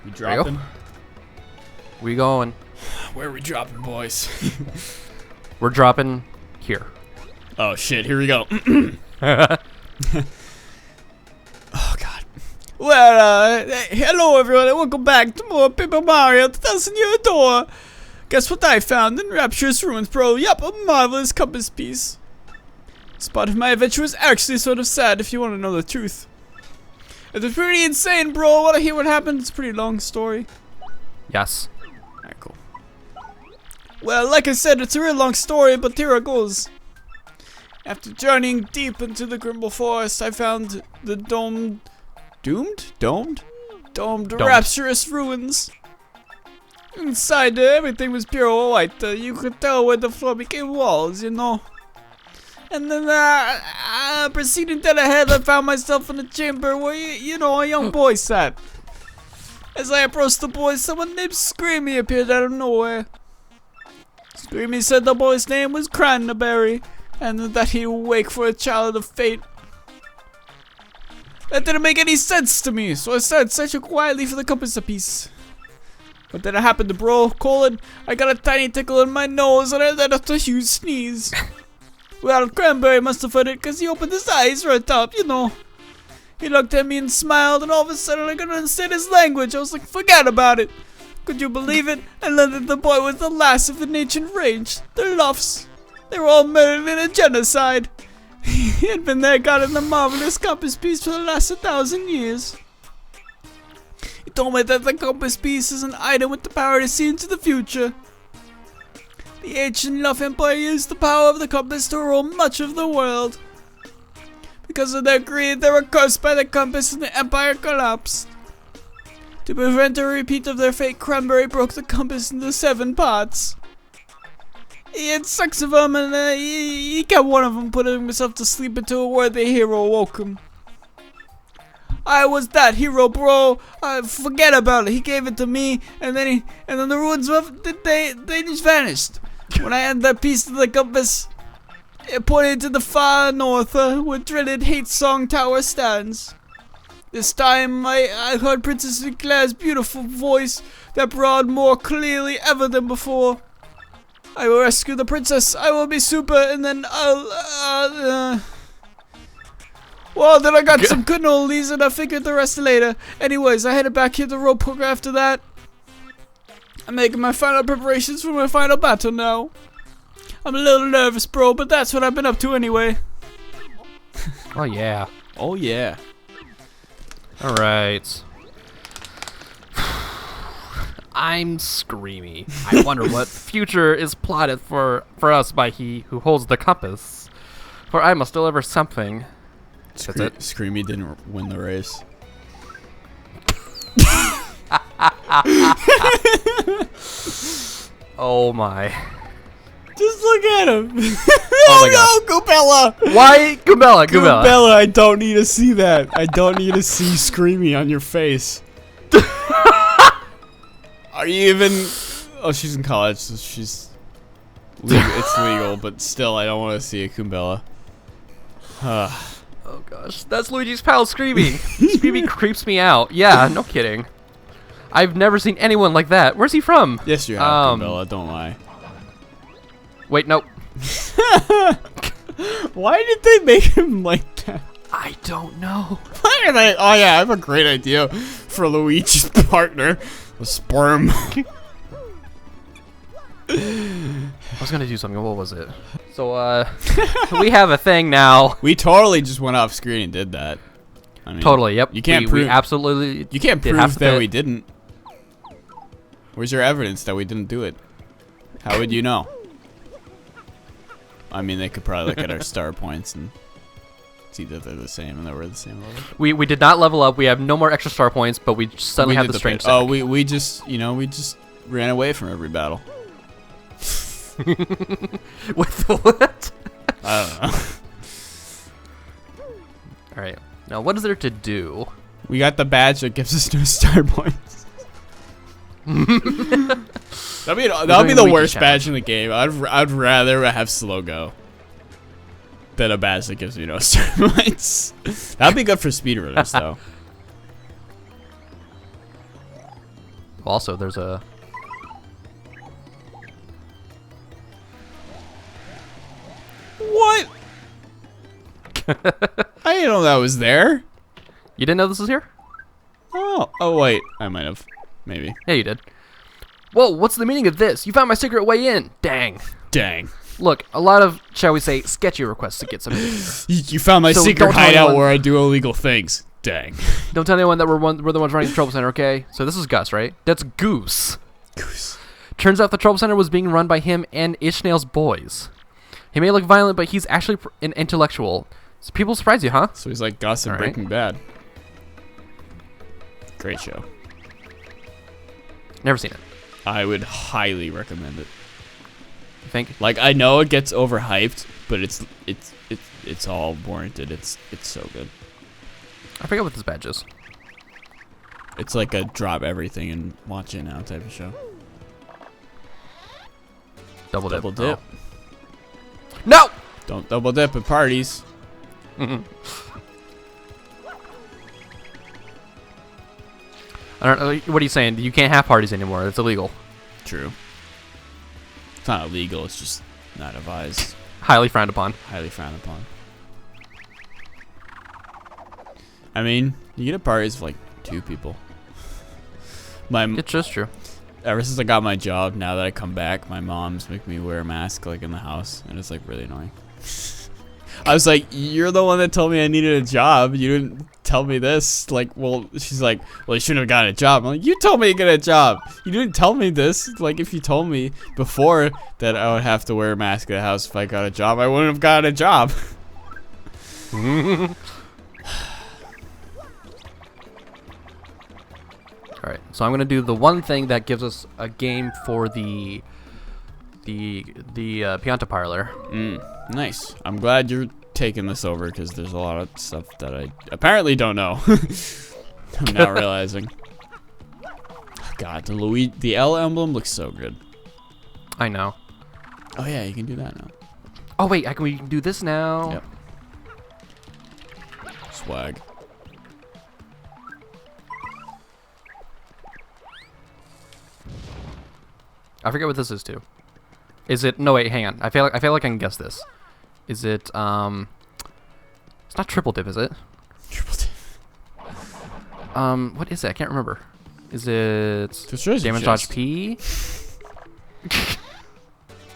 We dropping? We going. Where are we dropping, boys? We're dropping here. Oh shit, here we go. Oh god. Well, hello everyone and welcome back to more Paper Mario 2000 Year Door. Guess what I found in Rapturous Ruins, bro? Yup, a marvelous compass piece. This part of my adventure was actually sort of sad if you want to know the truth. It was pretty insane, bro. Want to hear what happened? It's a pretty long story. Yes. Alright, cool. Well, like I said, it's a real long story, but here it goes. After journeying deep into the Grimble Forest, I found the domed Rapturous Ruins. Inside there, everything was pure white. You could tell where the floor became walls, you know. And then, proceeding dead ahead, I found myself in a chamber where, you know, a young boy sat. As I approached the boy, someone named Screamy appeared out of nowhere. Screamy said the boy's name was Cranberry, and that he would wake for a child of fate. That didn't make any sense to me, so I started searching quietly for the compass piece. But then it happened to bro, Colin. I got a tiny tickle in my nose and I let out a huge sneeze. Well, Cranberry must have heard it because he opened his eyes right up, you know. He looked at me and smiled, and all of a sudden I could understand his language. I was like, forget about it. Could you believe it? I learned that the boy was the last of an ancient range, the Luffs. They were all murdered in a genocide. He had been their god in the marvelous compass piece for the last 1,000 years. He told me that the compass piece is an item with the power to see into the future. The ancient Luff Empire used the power of the compass to rule much of the world. Because of their greed, they were cursed by the compass and the empire collapsed. To prevent a repeat of their fate, Cranberry broke the compass into 7 parts. He had 6 of them, and he kept one of them, putting himself to sleep until a worthy hero woke him. I was that hero, bro. Forget about it. He gave it to me, and then the ruins they just vanished. When I had that piece of the compass, it pointed to the far north, where dreaded Hate Song Tower stands. This time, I heard Princess Sinclair's beautiful voice that brought more clearly ever than before. I will rescue the princess. I will be super, and then well, then I got some cannolis, and I figured the rest later. Anyways, I headed back here to Roadpoke after that. I'm making my final preparations for my final battle now. I'm a little nervous, bro, but that's what I've been up to anyway. Oh, yeah. Oh, yeah. All right. I'm Screamy. I wonder what future is plotted for us by he who holds the compass. For I must deliver something. That's it. Screamy didn't win the race. Oh my. Just look at him. Oh no, Goobella. Why? Goobella. Goobella, I don't need to see that. I don't need to see Screamy on your face. Are you even... Oh, she's in college, so she's... It's legal, but still, I don't want to see a Goombella. Oh gosh, that's Luigi's pal, Screamy. Screamy creeps me out. Yeah, no kidding. I've never seen anyone like that. Where's he from? Yes, you have, Goombella, don't lie. Wait, nope. Why did they make him like that? I don't know. Why are they... Oh yeah, I have a great idea for Luigi's partner. A sperm. I was gonna do something. What was it? So, we have a thing now. We totally just went off screen and did that. I mean, totally. Yep. You can't prove. We absolutely. You can't prove that we didn't. Where's your evidence that we didn't do it? How would you know? I mean, they could probably look at our star points and see that they're the same and that we're the same level. We did not level up. We have no more extra star points, but we suddenly have the strange stack. Oh, we just, you know, we just ran away from every battle. With what? I don't know. All right. Now, what is there to do? We got the badge that gives us no star points. That'd be the worst badge in the game. I'd rather have slow go than a badge that gives me no star points. That'd be good for speedrunners though. Also, there's a... What? I didn't know that was there. You didn't know this was here? Oh wait, I might have, maybe. Yeah, you did. Whoa, what's the meaning of this? You found my secret way in. Dang. Look, a lot of, shall we say, sketchy requests to get submitted. You found my secret hideout where I do illegal things. Dang. Don't tell anyone that we're the ones running the trouble center, okay? So this is Gus, right? That's Goose. Turns out the trouble center was being run by him and Ishnail's boys. He may look violent, but he's actually an intellectual. So people surprise you, huh? So he's like Gus in Breaking Bad. Great show. Never seen it. I would highly recommend it. You think? Like, I know it gets overhyped, but it's all warranted. It's so good. I forget what this badge is. It's like a drop everything and watch it now type of show. Double dip. Double dip. Oh. No! Don't double dip at parties. I don't know. What are you saying? You can't have parties anymore. It's illegal. True. It's not illegal. It's just not advised. Highly frowned upon. Highly frowned upon. I mean, you get at parties with like 2 people. It's just true. Ever since I got my job, now that I come back, my mom's make me wear a mask like in the house, and it's like really annoying. I was like, you're the one that told me I needed a job. You didn't tell me this. Like, well, she's like, well, you shouldn't have gotten a job. I'm like, you told me to get a job. You didn't tell me this. Like, if you told me before that I would have to wear a mask at the house if I got a job, I wouldn't have gotten a job. Alright, so I'm gonna do the one thing that gives us a game for the Pianta parlor. Nice. I'm glad you're taking this over because there's a lot of stuff that I apparently don't know. I'm not realizing. God, the L emblem looks so good. I know. Oh yeah, you can do that now. Oh wait, we can do this now. Yep. Swag. I forget what this is too. Is it? No wait, hang on. I feel like I can guess this. Is it? It's not triple dip, is it? Triple dip. What is it? I can't remember. Is it damage dodge P?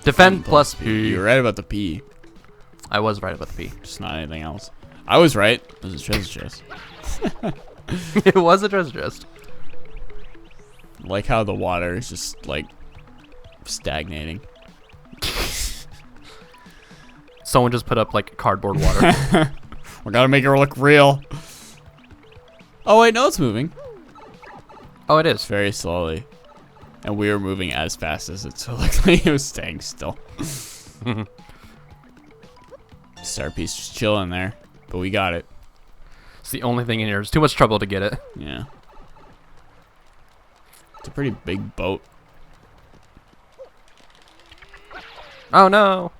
Defend plus P. You're right about the P. I was right about the P. Just not anything else. I was right. It was a treasure chest. It was a treasure chest. Like how the water is just like stagnating. Someone just put up like cardboard water. We gotta make her look real. Oh wait, no, it's moving. Oh, it is. Very slowly. And we were moving as fast as it, so it looked like it was staying still. Star piece just chilling there, but we got it. It's the only thing in here. It's too much trouble to get it. Yeah. It's a pretty big boat. Oh no.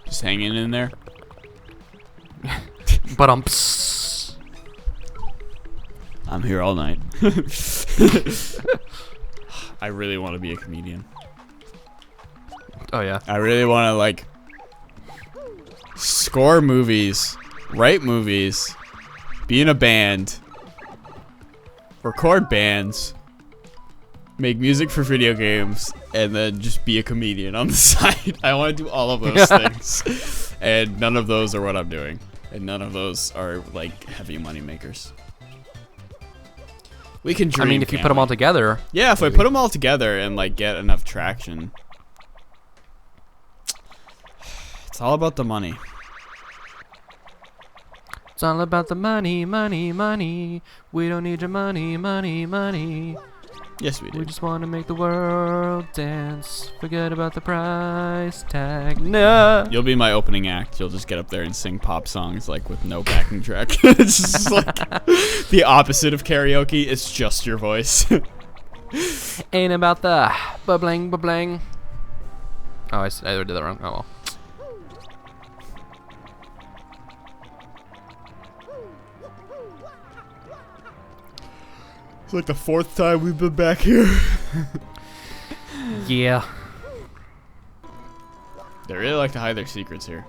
Just hanging in there. But I'm here all night. I really want to be a comedian. Oh yeah. I really want to like score movies, write movies, be in a band, record bands, make music for video games, and then just be a comedian on the side. I want to do all of those things. And none of those are what I'm doing. And none of those are like heavy money makers. We can dream. I mean, if you put them all together. Yeah, if I put them all together and like get enough traction. It's all about the money. It's all about the money, money, money. We don't need your money, money, money. Yes, we do. We just want to make the world dance. Forget about the price tag. No. You'll be my opening act. You'll just get up there and sing pop songs like with no backing track. It's just like the opposite of karaoke. It's just your voice. Ain't about the bubbling, bubbling. Oh, I did that wrong. Oh well. It's like the 4th time we've been back here. Yeah. They really like to hide their secrets here.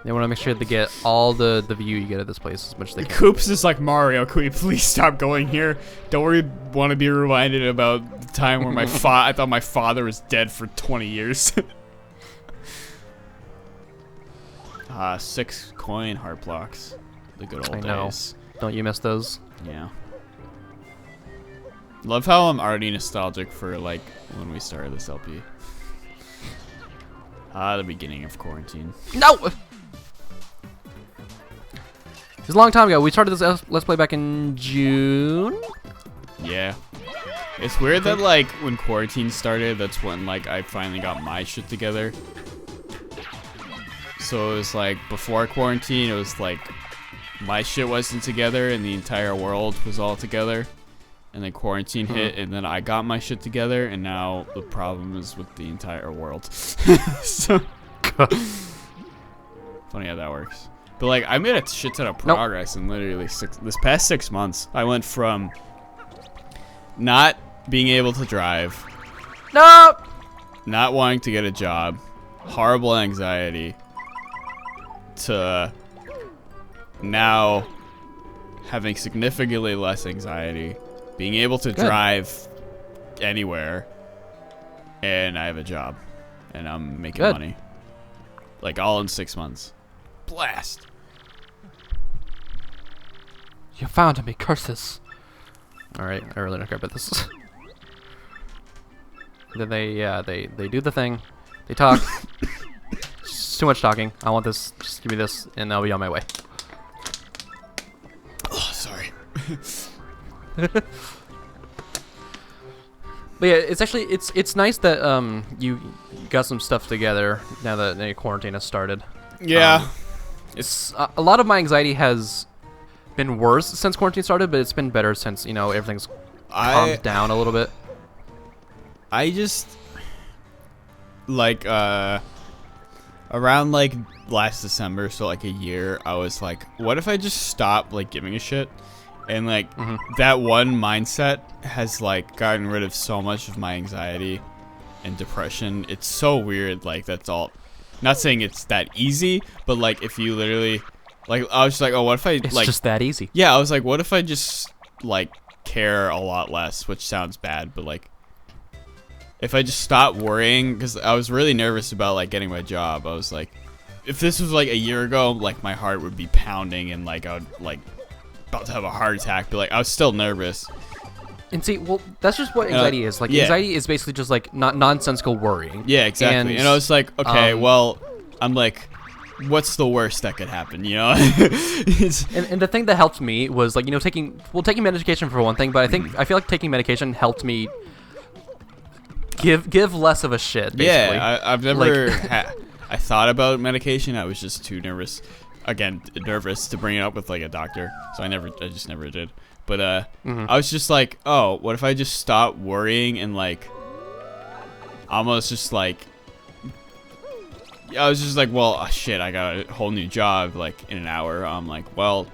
They want to make sure they get all the view you get at this place as much as they can. Coops is like, Mario, can we please stop going here? Don't we want to be reminded about the time where I thought my father was dead for 20 years. 6 coin heart blocks. The good old days. Don't you miss those? Yeah. Love how I'm already nostalgic for like when we started this LP. The beginning of quarantine. No! It was a long time ago. We started this Let's Play back in June? Yeah. It's weird that like when quarantine started, that's when like I finally got my shit together. So it was like before quarantine, it was like my shit wasn't together and the entire world was all together. And then quarantine hit and then I got my shit together and now the problem is with the entire world. So funny how that works. But like I made a shit ton of progress in literally this past 6 months. I went from not being able to drive, No! not wanting to get a job, horrible anxiety, to now having significantly less anxiety, being able to drive anywhere, and I have a job, and I'm making money. Like all in 6 months. Blast. You found me, curses. Alright, I really don't care about this. Then they do the thing. They talk. It's too much talking. I want this. Just give me this, and I'll be on my way. Oh, sorry. But yeah, it's actually it's nice that you got some stuff together now that the quarantine has started. Yeah. It's a lot of my anxiety has been worse since quarantine started, but it's been better since, you know, everything's calmed down a little bit. I just like around like last December, so like a year, I was like, what if I just stop like giving a shit? And like that one mindset has like gotten rid of so much of my anxiety and depression. It's so weird. Like that's all. Not saying it's that easy, but like if you literally, like I was just like, oh, what if I it's like just that easy? Yeah, I was like, what if I just like care a lot less, which sounds bad, but like if I just stop worrying, because I was really nervous about like getting my job. I was like, if this was like a year ago, like my heart would be pounding and like I would like about to have a heart attack, but like I was still nervous. And see, well, that's just what anxiety is. Like, anxiety is basically just like nonsensical worrying. Yeah, exactly. And I was like, okay, well, I'm like, what's the worst that could happen, you know? and the thing that helped me was like, you know, taking medication for one thing, but I feel like taking medication helped me give less of a shit, basically. Yeah, I've never I thought about medication. I was just too nervous. Again, nervous to bring it up with like a doctor. So I just never did. But I was just like, oh, what if I just stop worrying and like almost just like I was just like, well, shit, I got a whole new job like in an hour. I'm like, well,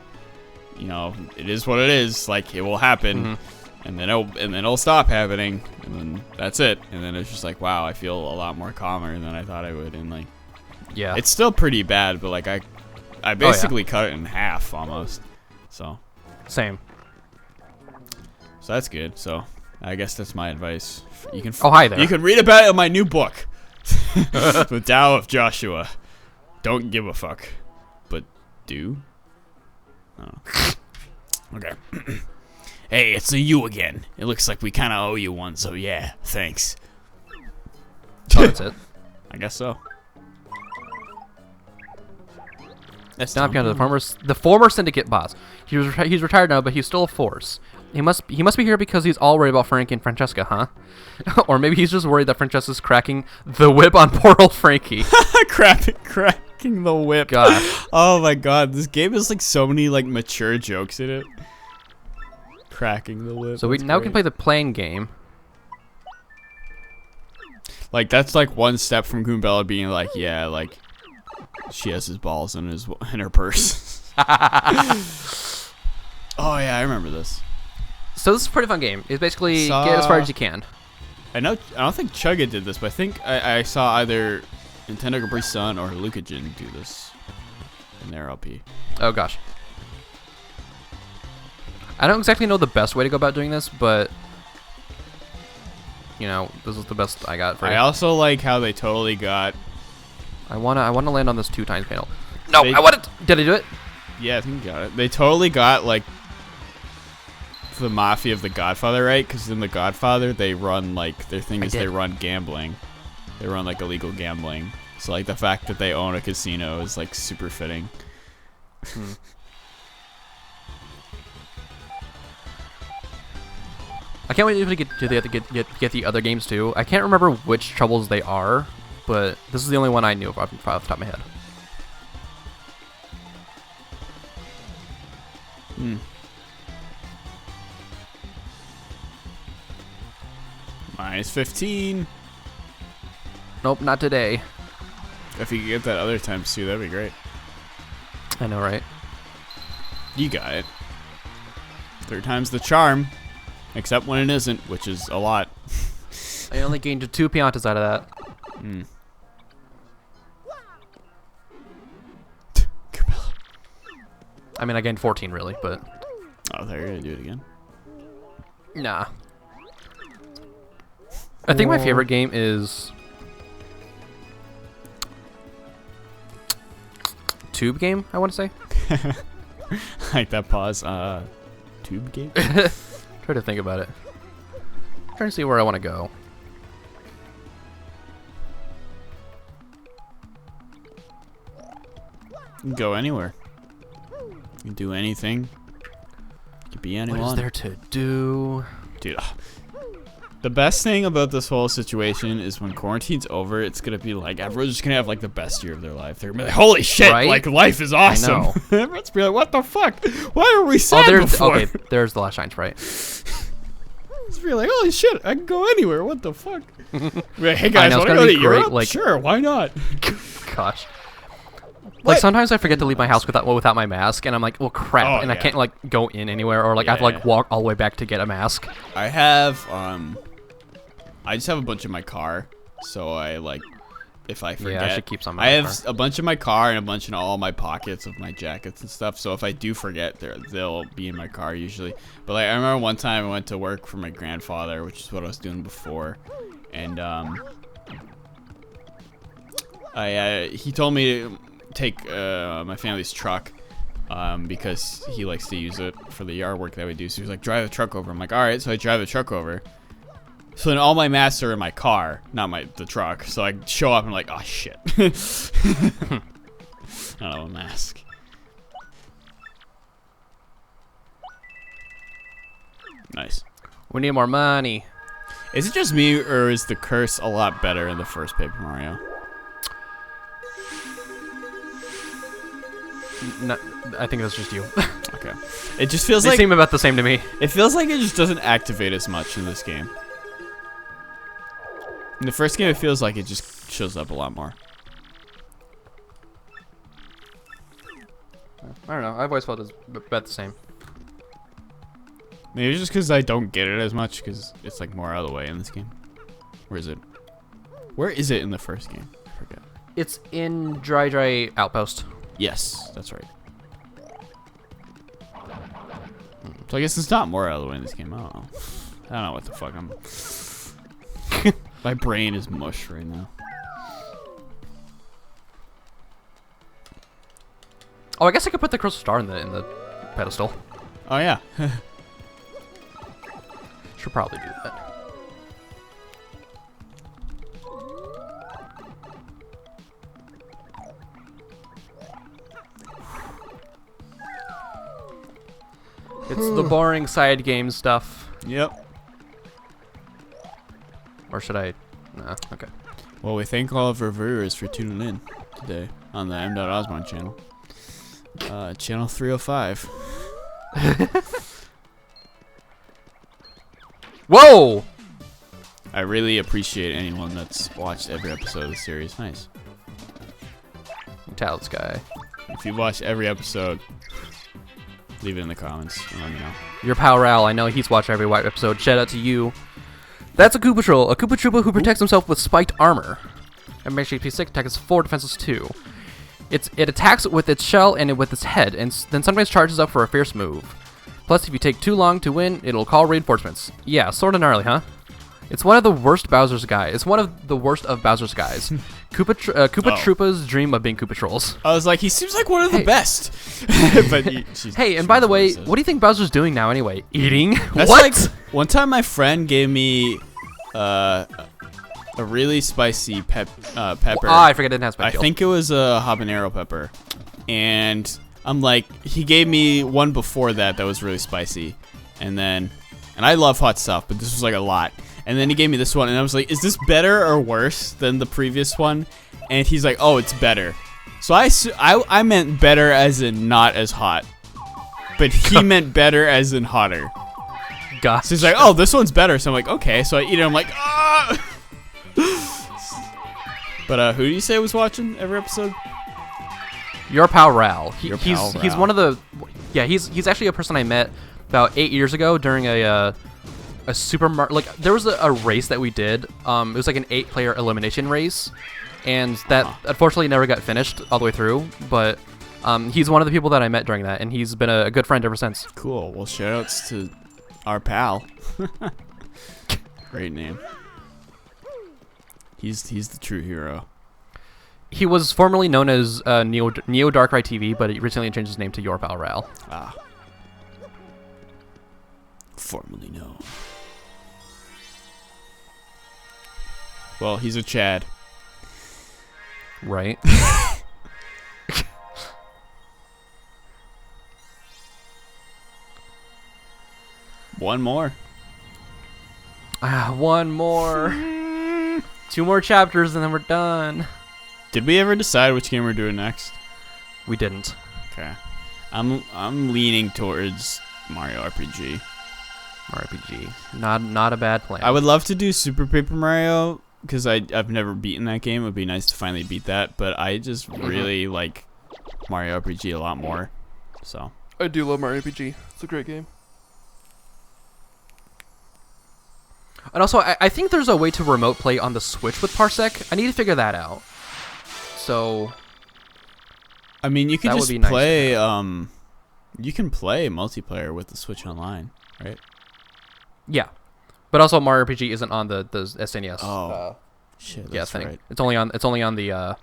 you know, it is what it is. Like it will happen, and then it'll stop happening, and then that's it. And then it's just like, wow, I feel a lot more calmer than I thought I would. And like, yeah, it's still pretty bad, but like I basically cut it in half almost. So same. So that's good. So I guess that's my advice. You can hi there. You can read about it in my new book, The Tao of Joshua. Don't give a fuck, but do. Oh. Okay. Hey, it's you again. It looks like we kind of owe you one, so yeah, thanks. Oh, that's it. I guess so. Now I'm down to the former syndicate boss. He's retired now, but he's still a force. He must be here because he's all worried about Frankie and Francesca, huh? Or maybe he's just worried that Francesca's cracking the whip on poor old Frankie. cracking the whip. God. Oh my god, this game has like so many like mature jokes in it. Cracking the whip. So we now can play the playing game. Like that's like one step from Goombella being like, yeah, like she has his balls in her purse. Oh yeah, I remember this. So this is a pretty fun game. It's basically get as far as you can. I don't think Chugga did this, but I think I saw either Nintendo Capri Sun or Lucajin do this in their LP. Oh gosh. I don't exactly know the best way to go about doing this, but you know, this is the best I got for you. I also like how they totally got. I wanna land on this 2 times panel. No, I want it. Did I do it? Yeah, I think you got it. They totally got like the mafia of the Godfather, right? Because in the Godfather, they run like their thing is they run gambling. They run like illegal gambling. So like the fact that they own a casino is like super fitting. I can't wait to get the other games too. I can't remember which Troubles they are, but this is the only one I knew off the top of my head. Minus 15. Nope, not today. If you could get that other times 2, that'd be great. I know, right? You got it. 3 times the charm. Except when it isn't, which is a lot. I only gained 2 Piantas out of that. I mean, I gained 14 really, but... Oh, there you're gonna do it again. Nah. I think my favorite game is... Tube Game, I want to say. Like that pause. Tube Game? Try to think about it. Trying to see where I want to go. You can go anywhere. You can do anything. You can be anyone. What is there to do? Dude, the best thing about this whole situation is when quarantine's over, it's gonna be like everyone's just gonna have like the best year of their life. They're gonna be like, holy shit, right? like life is awesome. I know. Everyone's gonna be like, what the fuck? Why were we sad before? Okay, there's the last Shines, right? It's be like, holy shit, I can go anywhere. What the fuck? Like, hey guys, know, want to go to Europe? like, sure, why not? Gosh. Like sometimes I forget to leave my house without my mask, and I'm like, well, crap, and I can't like go in anywhere, or like I have to like walk all the way back to get a mask. I have I just have a bunch in my car, so I like if I forget. Yeah, I should keep some. I have a bunch in my car and a bunch in all my pockets of my jackets and stuff. So if I do forget, they'll be in my car usually. But like I remember one time I went to work for my grandfather, which is what I was doing before, and he told me to take my family's truck because he likes to use it for the yard work that we do. So he was like, drive the truck over. I'm like, all right. So I drive the truck over. So then all my masks are in my car, not the truck. So I show up and I'm like, oh shit. I don't have a mask. Nice. We need more money. Is it just me, or is the curse a lot better in the first Paper Mario? No, I think that's just you. Okay. It just feels they like... seem about the same to me. It feels like it just doesn't activate as much in this game. In the first game, it feels like it just shows up a lot more. I don't know. I've always felt it's about the same. Maybe just because I don't get it as much, because it's like more out of the way in this game. Where is it? Where is it in the first game? I forget. It's in Dry Outpost. Yes, that's right. So I guess it's not more out of the way in this game. I don't know. I don't know what the fuck I'm... My brain is mush right now. Oh, I guess I could put the crystal star in the pedestal. Oh yeah. Should probably do that. It's the boring side game stuff. Yep. Or should I? Nah, okay. Well, we thank all of our viewers for tuning in today on the mdotosborne channel. Channel 305. Whoa! I really appreciate anyone that's watched every episode of the series. Nice. Metallic Sky. If you watch every episode, leave it in the comments and let me know. Your pal Ral, I know he's watched every white episode. Shout out to you. That's a Koopa Troll. A Koopa Troopa who protects himself with spiked armor. And makes HP 6, attack is 4, defense is 2. It attacks with its shell and with its head, and then sometimes charges up for a fierce move. Plus, if you take too long to win, it'll call reinforcements. Yeah, sorta gnarly, huh? It's one of the worst Bowser's guys. It's one of the worst of Bowser's guys. Koopa Troopas dream of being Koopa Trolls. I was like, he seems like one of the best. But hey, and by the way, what do you think Bowser's doing now anyway? Eating? That's What? Like, one time my friend gave me a really spicy pepper. I forget it didn't have spicy. I think it was a habanero pepper. And I'm like, he gave me one before that was really spicy. And I love hot stuff, but this was like a lot. And then he gave me this one, and I was like, is this better or worse than the previous one? And he's like, oh, it's better. So I meant better as in not as hot. But he meant better as in hotter. Gosh. So he's like, oh, this one's better. So I'm like, okay. So I eat it. I'm like, ah. But who do you say was watching every episode? Your pal Ral. Ral. One of the. Yeah, he's actually a person I met about 8 years ago during a there was a race that we did. It was like an 8-player elimination race, and that unfortunately never got finished all the way through. But he's one of the people that I met during that, and he's been a good friend ever since. Cool. Well, shoutouts to our pal. Great name. He's the true hero. He was formerly known as Neo Darkrai TV, but he recently changed his name to Your Pal Ral. Ah. Formerly known. Well, he's a Chad. Right. One more. One more. 2 more chapters and then we're done. Did we ever decide which game we're doing next? We didn't. Okay. I'm leaning towards Mario RPG. Not a bad plan. I would love to do Super Paper Mario because I've never beaten that game. It would be nice to finally beat that, but I just really like Mario RPG a lot more. So I do love Mario RPG. It's a great game. And also, I think there's a way to remote play on the Switch with Parsec. I need to figure that out. So, I mean, you can just play. You can play multiplayer with the Switch Online, right? Yeah, but also Mario RPG isn't on the SNES. Oh, shit, that's thing. right. It's only on the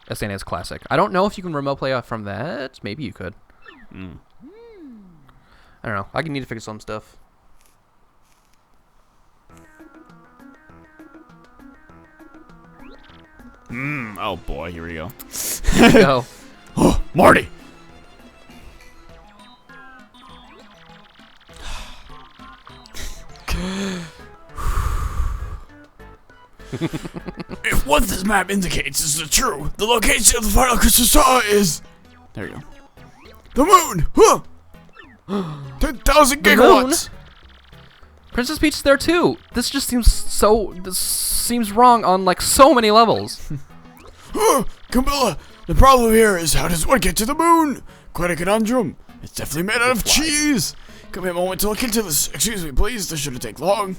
SNES Classic. I don't know if you can remote play from that. Maybe you could. I don't know. I need to figure some stuff. Oh boy, here we go. Here we go. Oh, Marty. If what this map indicates is true, the location of the final crystal star is... There you go. The moon! Huh! 10,000 gigawatts! Princess Peach is there too. This just seems wrong on like so many levels. Camilla, the problem here is how does one get to the moon? Quite a conundrum. It's definitely made out of cheese. Give me a moment to look into this. Excuse me, please. This shouldn't take long.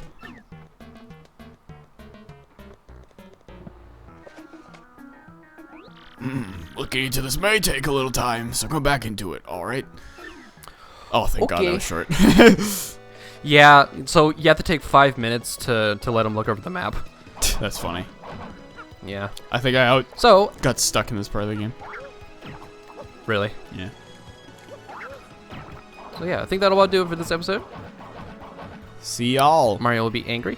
Looking into this may take a little time, so come back into it, alright? Oh, thank God that was short. Yeah, so you have to take 5 minutes to let him look over the map. That's funny. Yeah. I think I So got stuck in this part of the game. Really? Yeah. So yeah, I think that'll about do it for this episode. See y'all. Mario will be angry.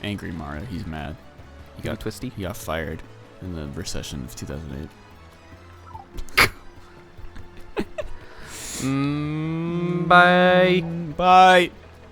Angry Mario, he's mad. He got twisty. He got fired in the recession of 2008. Bye. Bye.